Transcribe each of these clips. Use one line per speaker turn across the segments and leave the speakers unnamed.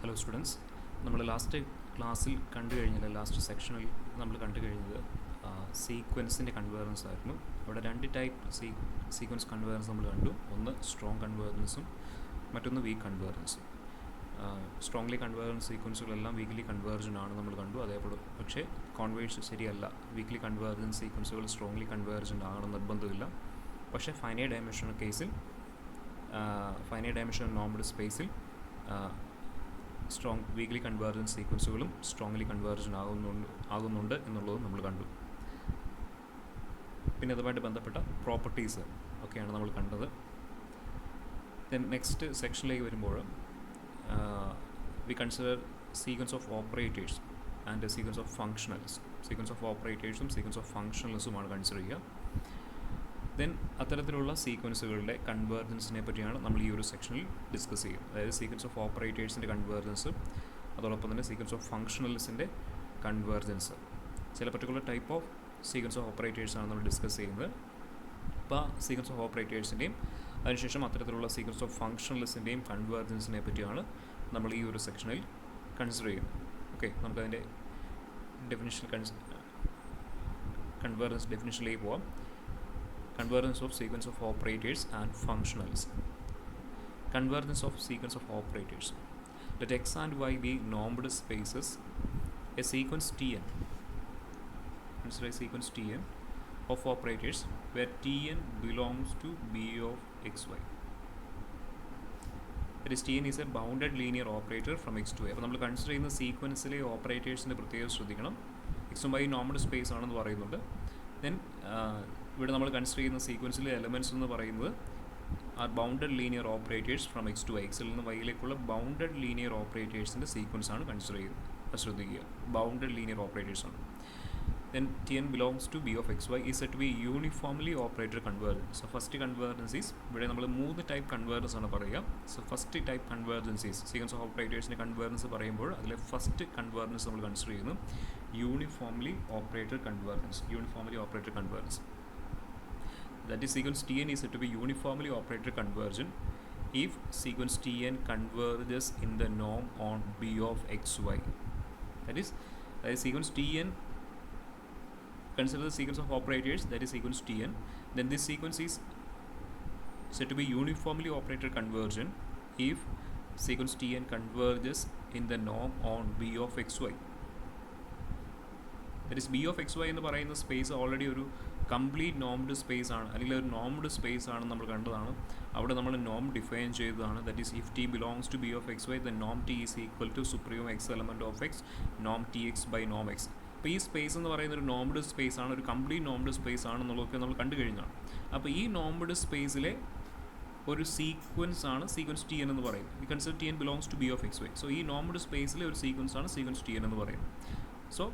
Hello students, നമ്മൾ last ക്ലാസ്സിൽ കണ്ടു കഴിഞ്ഞത്, ലാസ്റ്റ് സെക്ഷനിൽ നമ്മൾ കണ്ടു കഴിഞ്ഞത് സീക്വൻസിൻ്റെ കൺവേർജൻസ് ആയിരുന്നു. അവിടെ രണ്ട് ടൈപ്പ് സീക്വൻസ് കൺവേർജൻസ് നമ്മൾ കണ്ടു. ഒന്ന് സ്ട്രോങ് കൺവേർജൻസും മറ്റൊന്ന് വീക്ക് കൺവേർജൻസും. സ്ട്രോങ്ലി കൺവേർജൻ സീക്വൻസുകളെല്ലാം വീക്ക്ലി കൺവേർജൻ ആണ് നമ്മൾ കണ്ടു. അതേപോലെ പക്ഷേ കോൺവേഴ്സ് ശരിയല്ല. വീക്ക്ലി കൺവേർജൻ സീക്വൻസുകൾ സ്ട്രോങ്ലി കൺവേർജൻ ആകണം നിർബന്ധമില്ല. പക്ഷേ ഫൈനൈറ്റ് ഡയമെൻഷൻ കേസിൽ, ഫൈനൈറ്റ് ഡയമെൻഷൻ നോർമൽ സ്പേസിൽ സ്ട്രോങ് വീക്ക്ലി കൺവേർജൻ സീക്വൻസുകളും സ്ട്രോങ്ലി കൺവേർജൻ ആകുന്നുണ്ട് എന്നുള്ളതും നമ്മൾ കണ്ടു. പിന്നെ അതുമായിട്ട് ബന്ധപ്പെട്ട പ്രോപ്പർട്ടീസ് ഒക്കെയാണ് നമ്മൾ കണ്ടത്. ദെൻ നെക്സ്റ്റ് സെക്ഷനിലേക്ക് വരുമ്പോൾ we consider sequence of operators and sequence of functionals. Sequence of ഓപ്പറേറ്റേഴ്സും സീക്വൻസ് ഓഫ് ഫങ്ഷണൽസുമാണ് കൺസിഡർ ചെയ്യുക. ദെൻ അത്തരത്തിലുള്ള സീക്വൻസുകളുടെ കൺവേർജൻസിനെ പറ്റിയാണ് നമ്മൾ ഈ ഒരു സെക്ഷനിൽ ഡിസ്കസ് ചെയ്യും. അതായത് സീക്വൻസ് ഓഫ് ഓപ്പറേറ്റേഴ്സിൻ്റെ കൺവേർജൻസ്, അതോടൊപ്പം തന്നെ സീക്വൻസ് ഓഫ് ഫങ്ഷണൽസിൻ്റെ കൺവേർജൻസ്. ചില particular type of sequence of ഓപ്പറേറ്റേഴ്സാണ് നമ്മൾ ഡിസ്കസ് ചെയ്യുന്നത്. അപ്പോൾ സീക്വൻസ് ഓഫ് ഓപ്പറേറ്റേഴ്സിൻ്റെയും അതിനുശേഷം അത്തരത്തിലുള്ള സീക്വൻസ് ഓഫ് ഫങ്ഷണൽസിൻ്റെയും കൺവേർജൻസിനെ പറ്റിയാണ് നമ്മൾ ഈ ഒരു സെക്ഷനിൽ കൺസിഡർ ചെയ്യുന്നത്. ഓക്കെ, നമുക്കതിൻ്റെ കൺവേർജൻസ് ഡെഫിനിഷനിലേക്ക് പോവാം. Convergence of sequence of operators and functionals. Convergence of sequence of operators. Let X and Y be normed spaces. A sequence Tn. Consider a sequence Tn of operators where Tn belongs to B of xy. That is, Tn is a bounded linear operator from X to Y. അപ്പോൾ നമ്മൾ consider ചെയ്യുന്ന സീക്വൻസിലെ ഓപ്പറേറ്റേഴ്സിൻ്റെ പ്രത്യേകം ശ്രദ്ധിക്കണം. എക്സും Y normal space ആണെന്ന് പറയുന്നുണ്ട്. Then ഇവിടെ നമ്മൾ കൺസിഡർ ചെയ്യുന്ന സീക്വൻസിലെ എലമെൻറ്റ്സ് എന്ന് പറയുന്നത് are bounded linear operators from X to Y. എക്സിൽ നിന്ന് വൈയിലേക്കുള്ള ബൗണ്ടഡ് ലീനിയർ ഓപ്പറേറ്റേഴ്സിൻ്റെ സീക്വൻസ് ആണ് കൺസിഡർ ചെയ്യുന്നത്. അത് ശ്രദ്ധിക്കുക, ബൗണ്ടഡ് ലീനിയർ ഓപ്പറേറ്റേഴ്സ് ആണ്. Then Tn belongs to B of xy is said to be uniformly operator convergence. So first convergence is, ഇവിടെ നമ്മൾ 3 ടൈപ്പ് കൺവേർജൻസ് ആണ് പറയുക. So first type convergence is sequence of ഓപ്പറേറ്റേഴ്സിൻ്റെ convergence പറയുമ്പോൾ അതിലെ first convergence നമ്മൾ consider ചെയ്യുന്നു uniformly operator convergence. Uniformly operator convergence, that is sequence Tn is said to be uniformly operator convergent if sequence Tn converges in the norm on B of xy. That is sequence Tn, consider the sequence of operators, that is sequence Tn, then this sequence is said to be uniformly operator convergent if sequence Tn converges in the norm on B of xy. That is, B of xy എന്ന് പറയുന്ന space already ഒരു complete normed space ആണ്, അല്ലെങ്കിൽ ഒരു normed space ആണ് നമ്മൾ കണ്ടതാണ്. അവിടെ നമ്മൾ നോം ഡിഫൈൻ ചെയ്തതാണ്. That is if T belongs to B of X Y then Noam T is equal to supreme X element of X Noam T X by Noam X. അപ്പോൾ ഈ സ്പേസ് എന്ന് പറയുന്ന ഒരു നോംഡ് സ്പേസ് ആണ്, ഒരു complete normed space ആണെന്നുള്ളതൊക്കെ നമ്മൾ കണ്ടു കഴിഞ്ഞാണ്. അപ്പോൾ ഈ നോംഡ് സ്പേസിലെ ഒരു സീക്വൻസ് ആണ് സീക്വൻസ് ടി എൻ എന്ന് പറയുന്നത്. ഈ consider T N belongs to B of X Y. So ഈ നോംഡ് സ്പേസിലെ ഒരു സീക്വൻസ് ആണ് സീക്വൻസ് ടി എൻ എന്ന് പറയുന്നത്. സോ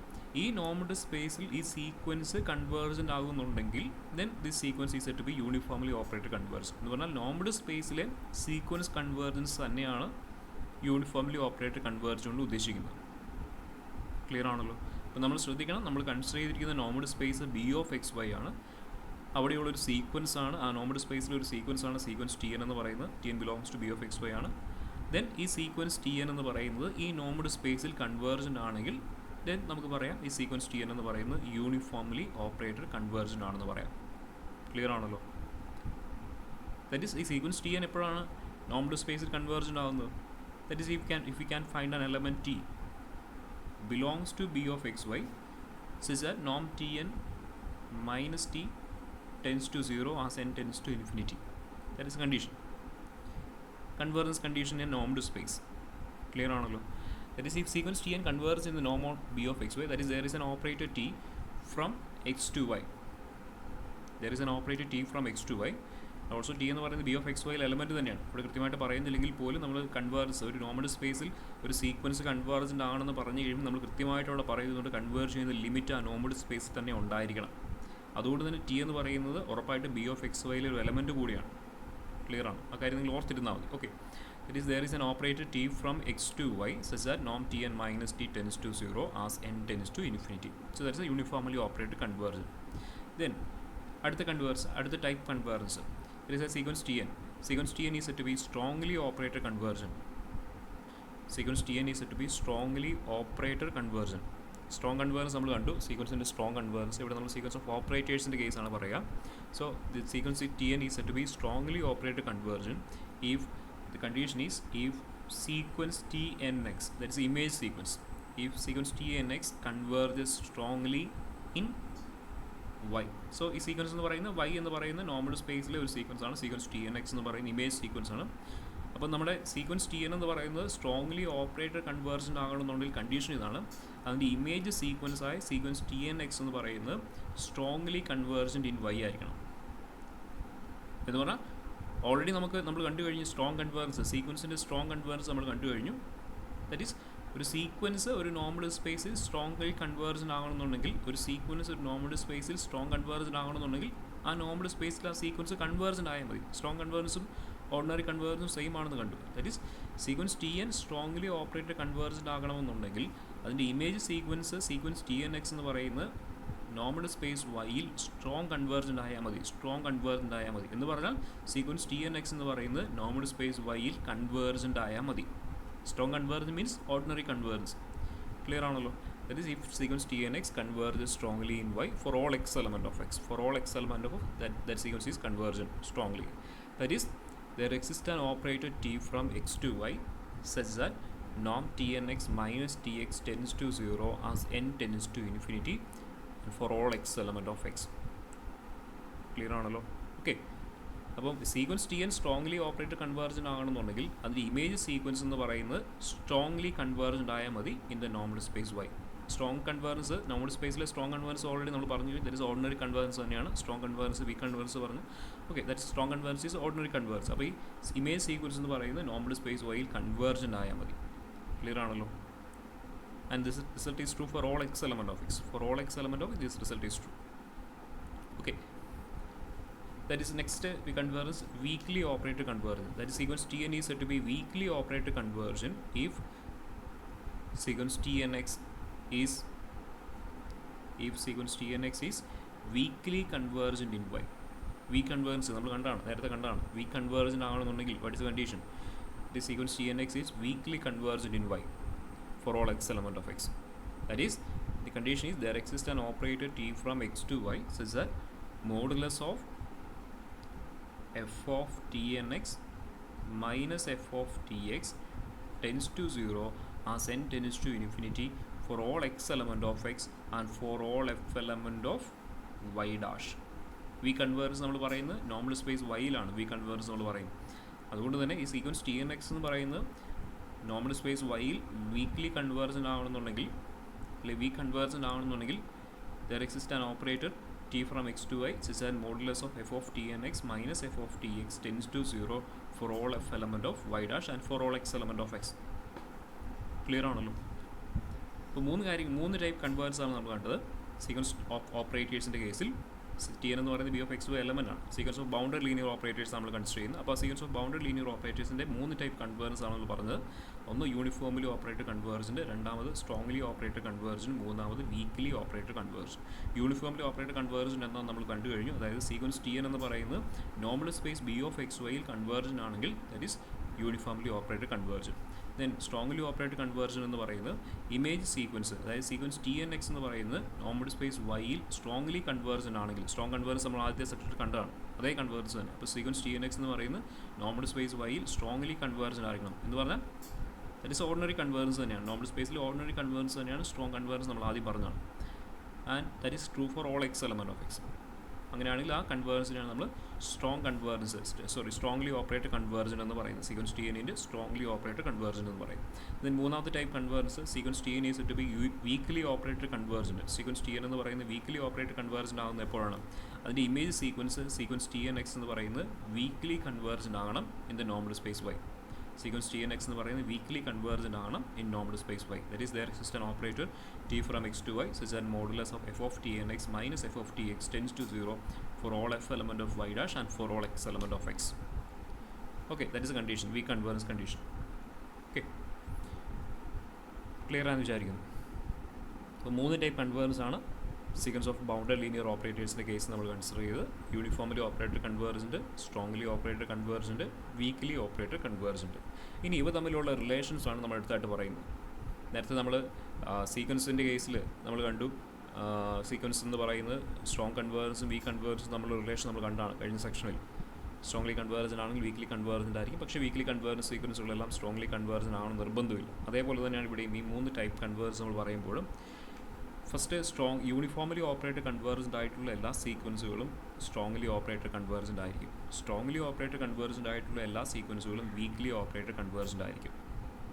ഈ നോംഡ് സ്പേസിൽ ഈ സീക്വൻസ് കൺവേർജൻ്റ് ആകുന്നുണ്ടെങ്കിൽ then this sequence is said to be uniformly operator convergent എന്ന് പറഞ്ഞാൽ നോംഡ് സ്പേസിലെ സീക്വൻസ് കൺവേർജൻസ് തന്നെയാണ് യൂണിഫോംലി ഓപ്പറേറ്റർ കൺവേർജൻ കൊണ്ട് ഉദ്ദേശിക്കുന്നത്. ക്ലിയർ ആണല്ലോ? അപ്പോൾ നമ്മൾ ശ്രദ്ധിക്കണം, നമ്മൾ കൺസിഡർ ചെയ്തിരിക്കുന്ന normed space B of X Y ആണ്. അവിടെയുള്ളൊരു സീക്വൻസ് ആണ്, ആ നോംഡ് സ്പേസിലൊരു സീക്വൻസ് ആണ് സീക്വൻസ് ടി എൻ എന്ന് പറയുന്നത്. T N belongs to B of X Y ആണ്. ദെൻ ഈ സീക്വൻസ് ടി എൻ എന്ന് പറയുന്നത് ഈ നോംഡ് സ്പേസിൽ കൺവേർജൻ്റ് ആണെങ്കിൽ ദെൻ നമുക്ക് പറയാം ഈ സീക്വൻസ് ടി എൻ എന്ന് പറയുന്നത് യൂണിഫോംലി ഓപ്പറേറ്റർ കൺവേർജൻ്റ് ആണെന്ന് പറയാം. ക്ലിയർ ആണല്ലോ? ദറ്റ് ഈസ് ഈ സീക്വൻസ് ടി എൻ എപ്പോഴാണ് നോംഡ് സ്പേസിൽ കൺവേർജൻ്റ് ആകുന്നത്? That is if you can find an element T belongs to B of xy such that norm Tn minus t tends to 0 as n tends to infinity. That is condition, convergence condition in normed space. Clear ആണല്ലോ? That is, if sequence Tn converges in the norm of B of xy, that is there is an operator t from x to y. There is an operator t from x to y. Also T എന്ന് പറയുന്നത് B of X വൈയിൽ element തന്നെയാണ്. ഇവിടെ കൃത്യമായിട്ട് പറയുന്നില്ലെങ്കിൽ പോലും നമ്മൾ converge ഒരു normal സ്പേസിൽ ഒരു സീക്വൻസ് കൺവേർജൻ്റ് ആണെന്ന് പറഞ്ഞു കഴിയുമ്പോൾ നമ്മൾ കൃത്യമായിട്ട് അവിടെ പറയുന്നുണ്ട് കൺവേർജ് ചെയ്യുന്ന ലിമിറ്റ് ആ നോർമൽ സ്പേസിൽ തന്നെ ഉണ്ടായിരിക്കണം. അതുകൊണ്ട് തന്നെ ടി എന്ന് പറയുന്നത് ഉറപ്പായിട്ടും ബി ഓഫ് എക്സ് വൈയിലെ ഒരു എലമെൻറ്റ് കൂടിയാണ്. ക്ലിയർ ആണ്? ആ കാര്യം നിങ്ങൾ ഓർത്തിരുന്നാൽ മതി. Okay, that is there is an operator T from X to Y such that നോം T n minus T tends to 0 as n tends to infinity. So that is a uniformly operator convergent. Then അടുത്ത type convergence, it is a sequence Tn. Sequence Tn is said to be strongly operator convergent sequence Tn is said to be strongly operator convergent. Strong convergence നമ്മൾ കണ്ടു, സീക്വൻസിൻ്റെ strong convergence. ഇവിടെ നമ്മൾ sequence of ഓപ്പറേറ്റേഴ്സിൻ്റെ കേസാണ് പറയുക. So the sequence Tn is said to be strongly operator convergent if the condition is if sequence Tnx, that is image sequence, if sequence Tnx converges strongly in y. So ഈ sequence എന്ന് പറയുന്നത് y എന്ന് പറയുന്ന normal സ്പേസിലെ ഒരു sequence ആണ്. Sequence Tnx എന്ന് പറയുന്ന ഇമേജ് സീക്വൻസ് ആണ്. അപ്പോൾ നമ്മുടെ സീക്വൻസ് Tn എന്ന് പറയുന്നത് സ്ട്രോങ്ലി ഓപ്പറേറ്റർ കൺവേർജൻ്റ് ആകണമെന്നുണ്ടെങ്കിൽ കണ്ടീഷൻ ഇതാണ്, അതിൻ്റെ ഇമേജ് സീക്വൻസായ സീക്വൻസ് Tnx എന്ന് പറയുന്നത് സ്ട്രോങ്ലി കൺവേർജൻ്റ് ഇൻ y ആയിരിക്കണം. എന്ന് പറഞ്ഞാൽ ഓൾറെഡി നമ്മൾ കണ്ടു കഴിഞ്ഞു സ്ട്രോങ് കൺവേർജൻസ്, സീക്വൻസിൻ്റെ സ്ട്രോങ് കൺവേർജൻസ് നമ്മൾ കണ്ടു കഴിഞ്ഞു. ദാറ്റ് ഈസ് ഒരു സീക്വൻസ് ഒരു നോർമൽ സ്പേസിൽ സ്ട്രോങ്ലി കൺവേർജൻ്റ് ആകണമെന്നുണ്ടെങ്കിൽ, ഒരു സീക്വൻസ് ഒരു നോർമൽ സ്പേസിൽ സ്ട്രോങ് കൺവേർജൻ്റ് ആകണമെന്നുണ്ടെങ്കിൽ ആ നോർമൽ സ്പേസിൽ ആ സീക്വൻസ് കൺവേർജൻ്റ് ആയാൽ മതി. സ്ട്രോങ് കൺവേർജൻസും ഓർഡിനറി കൺവേർജൻസും സെയിം ആണെന്ന് കണ്ടു. That is sequence Tn strongly operator convergent ആകണമെന്നുണ്ടെങ്കിൽ അതിൻ്റെ ഇമേജ് സീക്വൻസ് Tnx എന്ന് പറയുന്നത് നോർമൽ സ്പേസ് വൈയിൽ സ്ട്രോങ് കൺവേർജൻ്റ് ആയാൽ മതി. സ്ട്രോങ് കൺവേർജൻ്റ് ആയാൽ മതി എന്ന് പറഞ്ഞാൽ സീക്വൻസ് Tnx എന്ന് പറയുന്നത് നോർമൽ സ്പേസ് വൈയിൽ കൺവേർജൻ്റ് ആയാൽ മതി. Strong convergence means ordinary convergence. Clear ആണല്ലോ? That is if sequence Tnx converges strongly in y for all x element of x. For all x element of that sequence is convergent strongly. That is, there exists an operator t from x to y such that norm Tnx minus Tx tends to 0 as n tends to infinity and for all x element of x. Clear ആണല്ലോ? Okay. അപ്പം sequence Tn strongly operator convergent ആകണമെന്നുണ്ടെങ്കിൽ അതിൻ്റെ image sequence എന്ന് പറയുന്നത് strongly convergent ആയാൽ മതി in the normal space Y. Strong convergence normal സ്പേസിലെ strong convergence already നമ്മൾ പറഞ്ഞു, ദാറ്റ് ഇസ് ഓർഡിനറി കൺവേർജൻസ് തന്നെയാണ്. സ്ട്രോങ് കൺവേർജൻസ് വീക്ക് കൺവേർജൻസ് പറഞ്ഞു. Okay, that strong convergence is ordinary convergence. അപ്പോൾ ഈ ഇമേജ് സീക്വൻസ് എന്ന് പറയുന്നത് നോർമൽ സ്പേസ് വൈയിൽ കൺവേർജൻ്റ് ആയാൽ മതി. ക്ലിയർ ആണല്ലോ? And this result is true for all X element of X. Four all X element of this result is true. Okay, that is next we converge weakly operator convergence. That is sequence Tn is said to be weakly operator convergent if sequence Tnx is weakly convergent in y. Weak convergence നമ്മൾ കണ്ടാണ്, നേരത്തെ കണ്ടാണ്. weak convergent ആകണമെന്നുണ്ടെങ്കിൽ what is the condition? The sequence Tnx is weakly convergent in y for all x element of x. That is, the condition is there exists an operator t from x to y such that modulus of f of Tnx minus f of Tx tends to 0 as n tends to infinity for all x element of x and for all f element of y dash. We convergence നമ്മൾ പറയുന്നത് normal space വൈയിലാണ് we convergence നമ്മൾ പറയുന്നത്. അതുകൊണ്ട് തന്നെ ഈ sequence Tnx എന്ന് പറയുന്നത് നോർമൽ സ്പേസ് വൈയിൽ വീക്ക്ലി കൺവേർജൻ്റ് ആവണമെന്നുണ്ടെങ്കിൽ, അല്ലെങ്കിൽ വീക്ക് കൺവേർജൻ്റ് ആവണമെന്നുണ്ടെങ്കിൽ there exists an operator t from x to y such that modulus of f of Tnx minus f of Tx tends to 0 for all f element of y dash and for all x element of x. Clear ആണല്ലോ? ഇപ്പോൾ മൂന്ന് type convergence ആണ് നമ്മൾ കണ്ടത്. Sequence of ഓപ്പറേറ്റേഴ്സിൻ്റെ കേസിൽ Tn എന്ന് പറയുന്നത് B of X Y element ആണ്. Sequence of bounded linear operators നമ്മൾ കൺസിഡർ ചെയ്യുന്നത്. അപ്പോൾ സീക്വൻസ് ഓഫ് ബൗണ്ടഡ് ലീനിയർ ഓപ്പറേറ്റേഴ്സിൻ്റെ 3 ടൈപ്പ് കൺവേർജൻസ് ആണ് നമ്മൾ പറഞ്ഞത്. ഒന്ന് യൂണിഫോംലി ഓപ്പറേറ്റർ കൺവേർജൻറ്റ്, രണ്ടാമത് സ്ട്രോങ്ലി ഓപ്പറേറ്റർ കൺവേർജൻറ്റ്, മൂന്നാമത് weakly operator convergent. Uniformly operator convergent എന്നാൽ നമ്മൾ കണ്ടു കഴിഞ്ഞു. അതായത് സീക്വൻസ് Tn എന്ന് പറയുന്നത് normal space B of X വൈയിൽ കൺവേർജൻ ആണെങ്കിൽ that is uniformly operator convergent. Then strongly operator convergent എന്ന് പറയുന്നത് ഇമേജ് സീക്വൻസ്, അതായത് സീക്വൻസ് Tnx എന്ന് പറയുന്നത് നോർമൽ സ്പേസ് വൈയിൽ സ്ട്രോങ്ലി കൺവേർജൻ ആണെങ്കിൽ, സ്ട്രോങ് കൺവേർജൻസ് നമ്മൾ ആദ്യത്തെ സെക്ടറിൽ കണ്ടതാണ്, അതേ കൺവേർജൻസ് തന്നെ. അപ്പോൾ സീക്വൻസ് Tnx എന്ന് പറയുന്നത് നോർമൽ സ്പേസ് വൈയിൽ സ്ട്രോങ്ലി കൺവേർജൻ ആയിരിക്കണം എന്ന് പറഞ്ഞാൽ ദാറ്റ് ഈസ് ഓർഡിനറി കൺവേർജൻസ് തന്നെയാണ്. നോർമൽ സ്പേസിൽ ഓർഡിനറി കൺവേർജൻസ് തന്നെയാണ് സ്ട്രോങ് കൺവേർജൻസ് നമ്മൾ ആദ്യം പറഞ്ഞതാണ്. And that is true for all X element of X. അങ്ങനെയാണെങ്കിൽ ആ കൺവേർജൻസിനാണ് നമ്മൾ സ്ട്രോങ്ലി ഓപ്പറേറ്റർ കൺവേർജൻ എന്ന് പറയുന്നത്. സീക്വൻസ് Tnൻ്റെ സ്ട്രോങ്ലി ഓപ്പറേറ്റർ കൺവേർജൻ എന്ന് പറയും. ദെൻ മൂന്നാമത്തെ type convergence sequence Tn is to be weakly operator convergent. Sequence Tn എന്ന് പറയുന്നത് വീക്ക്ലി ഓപ്പറേറ്റർ കൺവേർജൻ ആകുന്ന എപ്പോഴാണ്? അതിൻ്റെ ഇമേജ് സീക്വൻസ് Tnx എന്ന് പറയുന്നത് വീക്ക്ലി കൺവേർജൻ ആകണം in the normal space Y. Sequence Tnx എന്ന് പറയുന്നത് വീക്ക്ലി കൺവേർജൻ ആകണം in normal space Y. That is there exists an operator t from x to y such that modulus of f of Tnx minus f of Tx tends to 0 for all f element of y dash and for all x element of x. Okay, that is a condition, weak convergence condition. Okay, clear ആണെന്ന് വിചാരിക്കുന്നു. അപ്പോൾ 3 type convergence ആണ് sequence of bounded linear ഓപ്പറേറ്റേഴ്സിൻ്റെ case നമ്മൾ consider ചെയ്ത് uniformly operator convergent, strongly operator convergent, weakly operator convergent. ഇനി ഇവ തമ്മിലുള്ള റിലേഷൻസ് ആണ് നമ്മൾ അടുത്തായിട്ട് പറയുന്നത്. നേരത്തെ നമ്മൾ സീക്വൻസിൻ്റെ കേസിൽ നമ്മൾ കണ്ടു, സീക്വൻസ് എന്ന് പറയുന്നത് സ്ട്രോങ് കൺവേർജൻസും വീക്ക് കൺവേർജൻസും തമ്മിലുള്ള റിലേഷൻ നമ്മൾ കണ്ടാണ് കഴിഞ്ഞ സെക്ഷനിൽ. സ്ട്രോങ്ലി കൺവേർജൻ ആണെങ്കിൽ വീക്ക്ലി കൺവേർജൻ്റ് ആയിരിക്കും, പക്ഷേ വീക്ക്ലി കൺവേർജൻ സീക്വൻസുകളെല്ലാം സ്ട്രോങ്ലി കൺവേർജൻ ആണെന്ന് നിർബന്ധമില്ല. അതേപോലെ തന്നെയാണ് ഇവിടെയും ഈ 3 ടൈപ്പ് കൺവേർജൻ നമ്മൾ പറയുമ്പോഴും ഫസ്റ്റ് യൂണിഫോംലി ഓപ്പറേറ്റർ കൺവേർജൻ്റ് ആയിട്ടുള്ള എല്ലാ സീക്വൻസുകളും സ്ട്രോങ്ലി ഓപ്പറേറ്റർ കൺവേർജൻ്റ് ആയിരിക്കും. സ്ട്രോങ്ലി ഓപ്പറേറ്റർ കൺവേർജൻ്റ് ആയിട്ടുള്ള എല്ലാ സീക്വൻസുകളും വീക്ക്ലി ഓപ്പറേറ്റർ കൺവേർജൻ്റ് ആയിരിക്കും.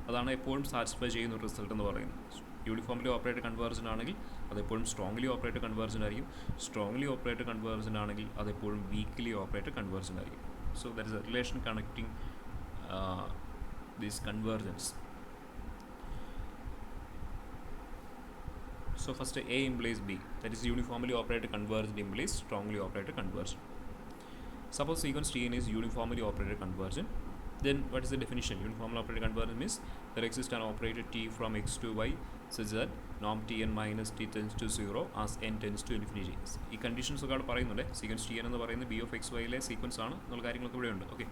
അതാണ് എപ്പോഴും സാറ്റിസ്ഫൈ ചെയ്യുന്ന ഒരു റിസൾട്ട് എന്ന് പറയുന്നത്. യൂണിഫോംലി ഓപ്പറേറ്റർ കൺവേർജൻ ആണെങ്കിൽ അതെപ്പോഴും സ്ട്രോങ്ലി ഓപ്പറേറ്റർ കൺവേർജൻ ആയിരിക്കും. സ്ട്രോങ്ലി ഓപ്പറേറ്റർ കൺവേർജൻ ആണെങ്കിൽ അതെപ്പോഴും വീക്ക്ലി ഓപ്പറേറ്റർ കൺവേർജൻ ആയിരിക്കും. So there is A relation connecting these convergence. So first A implies B, that is uniformly operated convergent implies strongly operated convergent. Suppose sequence Tn is uniformly operated convergent, then what is the definition? Uniformly operated convergent means there exists an operator T from x to y such that norm Tn minus T tends to 0 as n tends to infinity. ഈ conditions ഒക്കെ അവിടെ പറയുന്നുണ്ട്. Sequence Tn എന്ന് പറയുന്നത് B of x y സീക്വൻസ് ആണ് എന്നുള്ള കാര്യങ്ങളൊക്കെ ഇവിടെ ഉണ്ട്. Okay,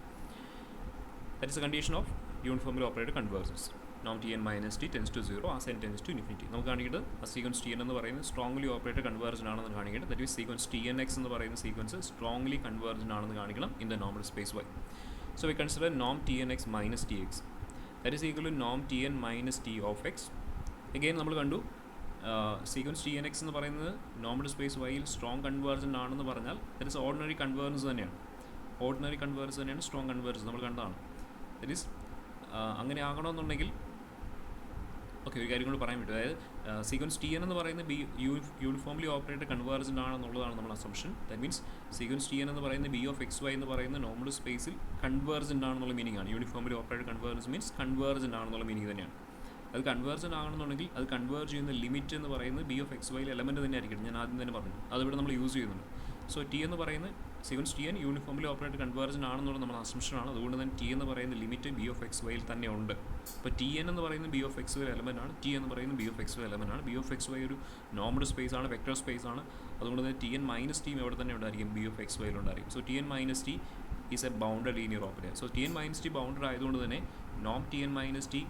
that is a condition of uniformly operated convergence. നോം Tn minus T tends to 0 as n tends to infinity. നമുക്ക് കാണിക്കുന്നത് ആ സീക്വൻസ് Tn എന്ന് പറയുന്നത് സ്ട്രോങ്ലി ഓപ്പറേറ്റഡ് കൺവേർജൻ ആണെന്ന് കാണിക്കുന്നത്. ദാറ്റ് ഈസ് സീക്വൻസ് Tnx എന്ന് പറയുന്ന സീക്വൻസ് സ്ട്രോങ്ലി കൺവേർജൻ ആണെന്ന് കാണിക്കണം in the normal space y. So we consider norm Tnx minus Tx, that is equal to norm Tn minus T of x. Again നമ്മൾ കണ്ടു sequence Tnx എന്ന് പറയുന്നത് normal space വൈയിൽ strong convergent ആണെന്ന് പറഞ്ഞാൽ that is ordinary convergence തന്നെയാണ്. Ordinary convergence തന്നെയാണ് strong convergence നമ്മൾ കണ്ടതാണ്. ദാറ്റ് ഈസ് അങ്ങനെ ആകണമെന്നുണ്ടെങ്കിൽ ഓക്കെ, ഒരു കാര്യം കൂടി പറയാൻ പറ്റും. അതായത് സീക്വൻസ് Tn എന്ന് പറയുന്നത് യൂണിഫോംലി ഓപ്പറേറ്റഡ് കൺവേർജൻ്റ് ആണെന്നുള്ളതാണ് നമ്മൾ assumption. That means sequence Tn എന്ന് പറയുന്നത് B of x y എന്ന് പറയുന്ന നോർമൽ സ്പേസിൽ കൺവേർജൻ്റ് ആണെന്നുള്ള മീനിങ് ആണ്. Uniformly operated convergence means convergent ആണെന്നുള്ള മീനിങ് തന്നെയാണ്. അത് കൺവേർജൻ്റ് ആകണമെന്നുണ്ടെങ്കിൽ അത് കൺവേർജ് ചെയ്യുന്ന ലിമിറ്റ് എന്ന് പറയുന്നത് B of x y element തന്നെ ആയിരിക്കും. ഞാൻ ആദ്യം തന്നെ പറഞ്ഞു, അതിവിടെ നമ്മൾ യൂസ് ചെയ്യുന്നുണ്ട്. സോ ടി എന്ന് പറയുന്നത് sequence Tn uniformly operated convergent ആണെന്നുള്ള നമ്മുടെ അസംഷനാണ്. അതുകൊണ്ട് തന്നെ ടി എന്ന് പറയുന്ന ലിമിറ്റ് B of x yയിൽ തന്നെ ഉണ്ട്. അപ്പോൾ Tn എന്ന് പറയുന്നത് B of x y element ആണ്, ടി എന്ന് പറയുന്നത് B of x y element ആണ്. B of x y ഒരു നോർമൽ സ്പേസ് ആണ്, വെക്ടർ സ്പേസ് ആണ്. അതുകൊണ്ട് തന്നെ Tn മൈനസ് ടി എവിടെ തന്നെ ഉണ്ടായിരിക്കും, B of x y ഉണ്ടായിരിക്കും. So Tn minus T is a bounded linear operator. So Tn minus T bounded ആയതുകൊണ്ട് തന്നെ നോം Tn മൈനസ് ടി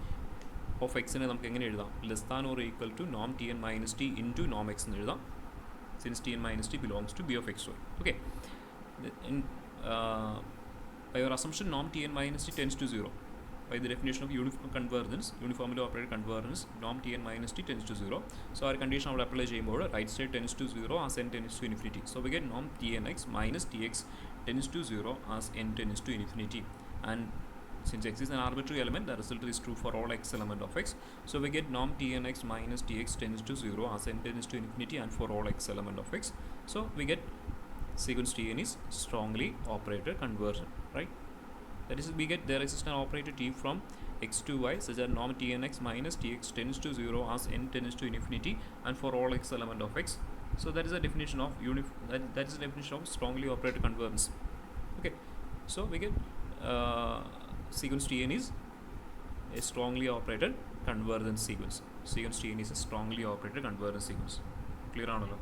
ഓഫ് എക്സിനെ നമുക്ക് എങ്ങനെ എഴുതാം? Less than or equal to നോം Tn മൈനസ് ടി ഇൻറ്റു നോം എക്സ് എന്ന് എഴുതാം, since Tn minus t belongs to B of xy. Okay, by your assumption norm Tn minus t tends to 0. By the definition of uniform convergence, uniformly operated convergence, norm Tn minus t tends to 0. So our condition will apply ചെയ്യുമ്പോൾ right side tends to 0 as n tends to infinity. So we get norm Tnx minus Tx tends to 0 as n tends to infinity. And since x is an arbitrary element, the result is true for all x element of x. So we get norm Tnx minus Tx tends to 0 as n tends to infinity and for all x element of x. So we get sequence Tn is strongly operated conversion, right? That is, we get there exists an operator T from x to y such that norm Tnx minus Tx tends to 0 as n tends to infinity and for all x element of x. So that is the definition of that is the definition of strongly operated convergence. Okay, so we get sequence Tn is a strongly operated convergence sequence. Sequence Tn is a strongly operated convergence sequence. Clear ആണല്ലോ?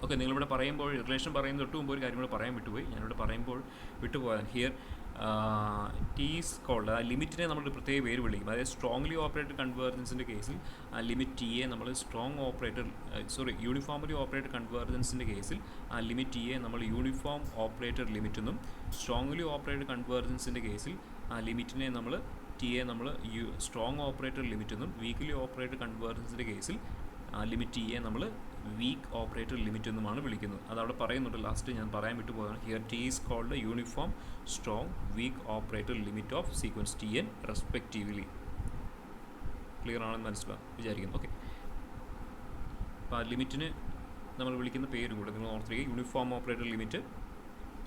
Okay, നിങ്ങളിവിടെ പറയുമ്പോൾ relation പറയുന്ന തൊട്ട് മുമ്പ് ഒരു കാര്യം കൂടെ പറയാൻ വിട്ടുപോയി. ഞാനിവിടെ പറയുമ്പോൾ വിട്ടുപോയാൽ ഹിയർ ടി ഈസ് കോൾഡ്, ആ ലിമിറ്റിനെ നമ്മൾ പ്രത്യേക പേര് വിളിക്കും. അതായത് സ്ട്രോങ്ലി ഓപ്പറേറ്റഡ് കൺവേർജൻസിൻ്റെ കേസിൽ ആ ലിമിറ്റ് ടിയെ നമ്മൾ യൂണിഫോംലി ഓപ്പറേറ്റഡ് കൺവേർജൻസിൻ്റെ കേസിൽ ആ ലിമിറ്റ് ടിയെ നമ്മൾ യൂണിഫോം ഓപ്പറേറ്റഡ് ലിമിറ്റ് എന്നും, സ്ട്രോങ്ലി ഓപ്പറേറ്റഡ് കൺവേർജൻസിൻ്റെ കേസിൽ ആ ലിമിറ്റിനെ നമ്മൾ ടിയെ നമ്മൾ സ്ട്രോങ് ഓപ്പറേറ്റഡ് ലിമിറ്റ് എന്നും, വീക്ക്ലി ഓപ്പറേറ്റഡ് കൺവേർജൻസിൻ്റെ കേസിൽ ആ ലിമിറ്റ് ടിയെ നമ്മൾ വീക്ക് ഓപ്പറേറ്റർ ലിമിറ്റ് എന്നുമാണ് വിളിക്കുന്നത്. അതവിടെ പറയുന്നുണ്ട്, ലാസ്റ്റ് ഞാൻ പറയാൻ വിട്ടുപോയാണ്. Here T is called uniform strong weak operator limit of sequence Tn respectively. Clear ആണെന്ന് വിചാരിക്കുന്നു. ഓക്കെ, അപ്പോൾ ആ ലിമിറ്റിന് നമ്മൾ വിളിക്കുന്ന പേരും കൂടെ നിങ്ങൾ ഓർത്തിരിക്കുക. യൂണിഫോം ഓപ്പറേറ്റർ ലിമിറ്റ്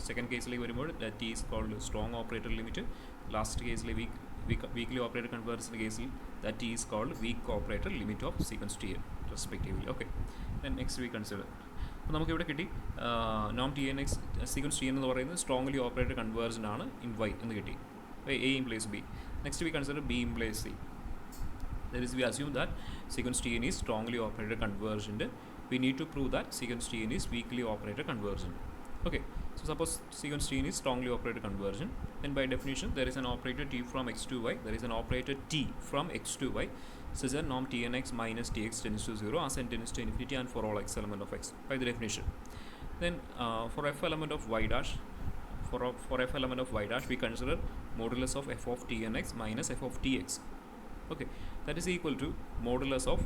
സെക്കൻഡ് കേസിലേക്ക് വരുമ്പോൾ T is called strong operator limit. Last കേസിലെ വീക്ക്ലി ഓപ്പറേറ്റർ കൺവേർജൻസിൻ്റെ കേസിൽ that is called weak operator limit of sequence Tn respectively. Okay, next we consider. അപ്പോൾ നമുക്കിവിടെ കിട്ടി നോം Tnx സീക്വൻസ് Tn എന്ന് പറയുന്നത് സ്ട്രോങ്ലി ഓപ്പറേറ്റഡ് കൺവേർജൻ ആണ് ഇൻ y എന്ന് കിട്ടി. A implies B. Next we consider B implies C. That is, we assume that sequence Tn is strongly operated convergent we need to prove that sequence Tn is weakly operator convergent. Okay, so suppose sequence Tn is strongly operator convergent, then by definition there is an operator T from x to y, there is an operator T from x to y, such that norm Tnx minus Tx tends to 0 as n tends to infinity and for all x element of x by the definition. Then for f element of y dash, for f element of y dash we consider modulus of f of Tnx minus f of Tx. Okay, that is equal to modulus of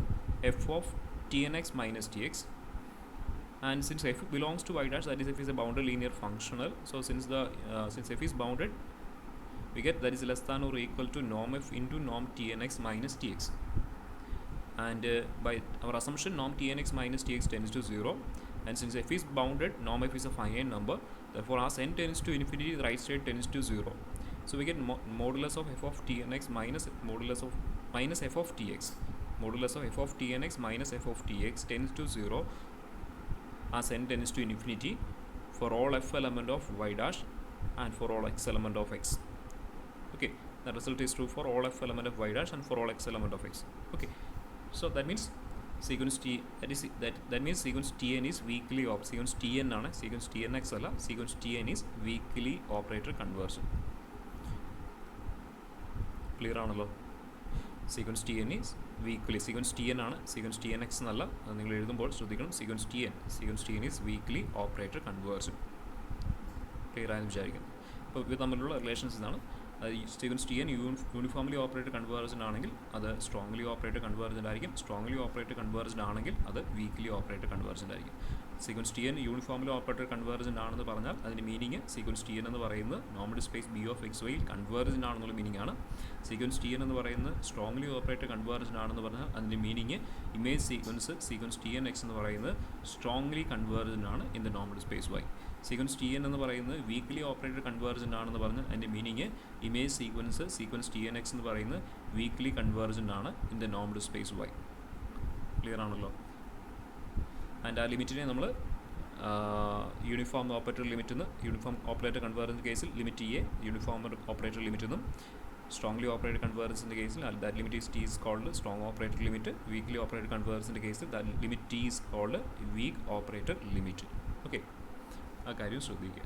f of Tnx minus Tx, and since f belongs to y dash, that is f is a bounded linear functional, so since f is bounded, we get that is less than or equal to norm f into norm Tnx minus Tx, and by our assumption norm Tnx minus Tx tends to 0, and since f is bounded, norm f is a finite number, therefore as n tends to infinity, the right side tends to 0. So we get modulus of f of Tnx minus modulus of minus f of Tx. Modulus of f of Tnx minus f of Tx tends to 0 as n tends to infinity for all f element of y dash and for all x element of x. Okay, the result is true for all f element of y dash and for all x element of x. Okay, so that means sequence T, that means sequence Tn is weakly sequence Tn ആണ്, sequence Tnx അല്ല, sequence Tn is weakly operator conversion. Clear ആണല്ലോ? Sequence Tn is weakly, sequence Tn ആണ്, sequence Tnx എന്നല്ല, അത് നിങ്ങൾ എഴുതുമ്പോൾ ശ്രദ്ധിക്കണം, sequence Tn is weakly operator conversion. ക്ലിയർ ആയെന്ന് വിചാരിക്കുന്നു. അപ്പോൾ ഇത് തമ്മിലുള്ള റിലേഷൻസ് ഇതാണ്. sequence Tn uniformly operator convergent ആണെങ്കിൽ അത് സ്ട്രോങ്ലി ഓപ്പറേറ്റർ കൺവേർജൻ്റ് ആയിരിക്കും, സ്ട്രോങ്ലി ഓപ്പറേറ്റർ കൺവേർജൻ്റ് ആണെങ്കിൽ അത് വീക്ക്ലി ഓപ്പറേറ്റർ കൺവേർജൻ്റ് ആയിരിക്കും. sequence Tn uniformly operator convergent ആണെന്ന് പറഞ്ഞാൽ അതിൻ്റെ മീനിങ് sequence Tn എന്ന് പറയുന്നത് normal space B of X വൈയിൽ കൺവേർജൻ്റ് ആണെന്നുള്ള മീനിങ് ആണ്. sequence Tn എന്ന് പറയുന്നത് സ്ട്രോങ്ലി ഓപ്പറേറ്റർ കൺവേർജൻ്റ് ആണെന്ന് പറഞ്ഞാൽ അതിൻ്റെ മീനിങ് ഇമേജ് sequence Tnx എന്ന് പറയുന്നത് സ്ട്രോങ്ലി കൺവേർജൻ്റ് ആണ് in the normal space Y. sequence Tn എന്ന് പറയുന്നത് വീക്ക്ലി ഓപ്പറേറ്റർ കൺവേർജൻ്റ് ആണെന്ന് പറഞ്ഞാൽ അതിൻ്റെ മീനിങ് ഇമേജ് sequence Tnx എന്ന് പറയുന്നത് വീക്ക്ലി കൺവേർജൻ്റ് ആണ് in the normal space Y. Clear ആണല്ലോ? ആൻഡ് ആ ലിമിറ്റിനെ നമ്മൾ യൂണിഫോം ഓപ്പറേറ്റർ ലിമിറ്റ് നിന്ന് യൂണിഫോം ഓപ്പറേറ്റർ കൺവേർജൻസ് കേസിൽ limit a uniform operator limit നിന്നും സ്ട്രോങ്ലി ഓപ്പറേറ്റർ കൺവേർജൻസിൻ്റെ കേസിൽ that limit is T is called strong operator limit. Weakly operator കൺവേർജൻസിൻ്റെ കേസിൽ that limit T is called weak operator limit. Okay, ആ കാര്യം ശ്രദ്ധിക്കുക.